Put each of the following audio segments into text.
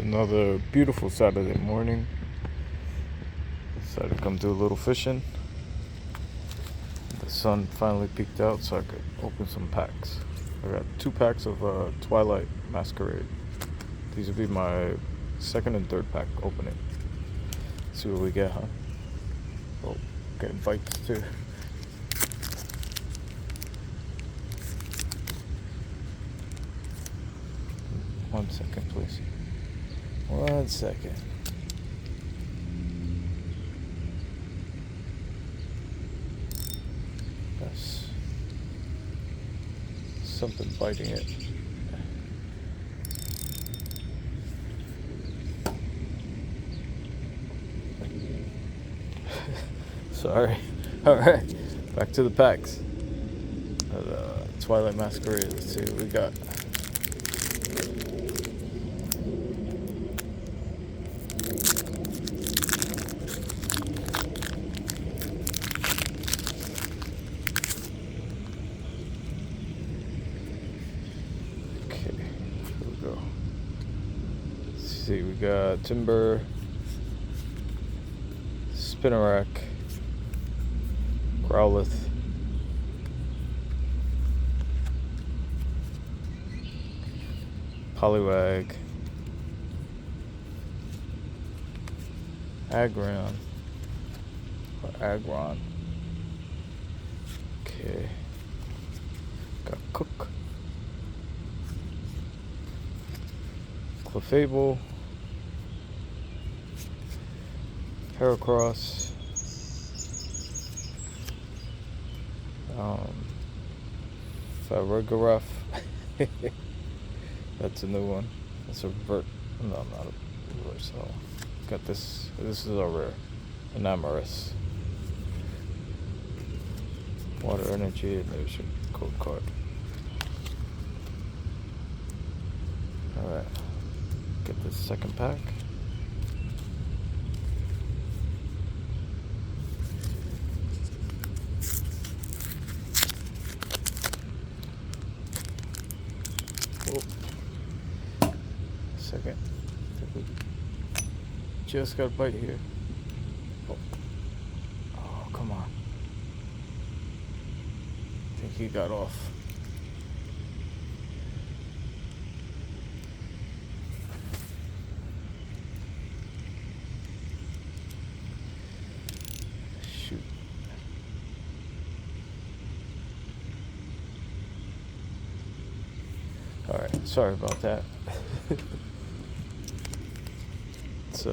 Another beautiful Saturday morning. Decided to come do a little fishing. The sun finally peeked out so I could open some packs. I got 2 packs of Twilight Masquerade. These will be my second and third pack opening. See what we get, huh? Oh, getting bites too. One second, please. 1 second. That's something biting it. Sorry. Alright, back to the packs. Twilight Masquerade. Let's see what we got. See, we got Timber, Spinnerack, Growlithe, Poliwag, Agron, or Agron. Okay, got Cook, Clefable, Heracross, Farigiraf. That's a new one. That's a no, not a reverse. So got this. This is a rare, an Amorous. Water Energy, and there's your code card. All right, get this second pack. Oh. Second. Just got a bite here. Oh, come on. I think he got off. Shoot. Alright, sorry about that. Let's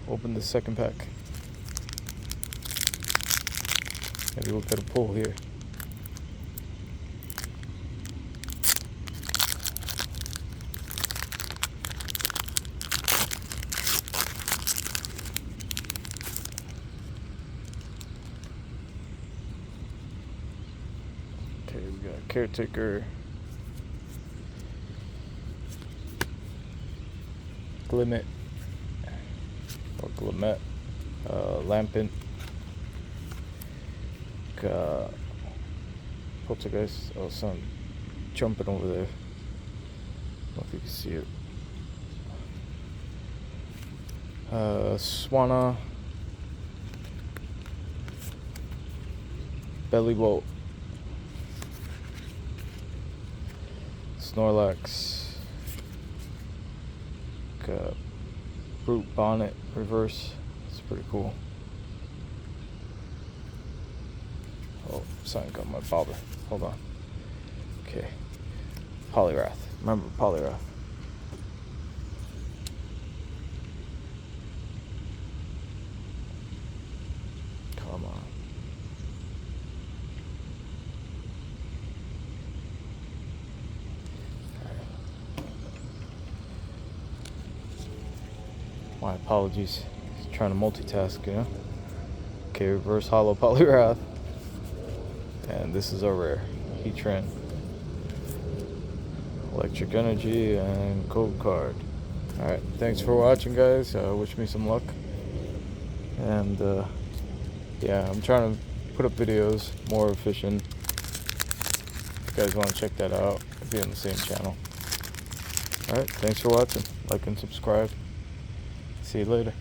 open the second pack. Maybe we'll get a pull here. Okay, we got Caretaker, Glimmet, or Glimmet, Lampent, Poltergeist. Oh, something jumping over there. I don't know if you can see it. Swanna, Bellybolt, Snorlax, Brute Bonnet reverse. It's pretty cool. Oh, something got my bobber. Hold on. Okay. Poliwrath. Remember Poliwrath. Come on. My apologies. Trying to multitask, you know. Okay, reverse hollow Poliwrath. And this is our rare. Heatran, Electric Energy, and code card. Alright, thanks for watching, guys. Wish me some luck. And yeah, I'm trying to put up videos more efficient. If you guys want to check that out, it'll be on the same channel. Alright, thanks for watching. like and subscribe. See you later.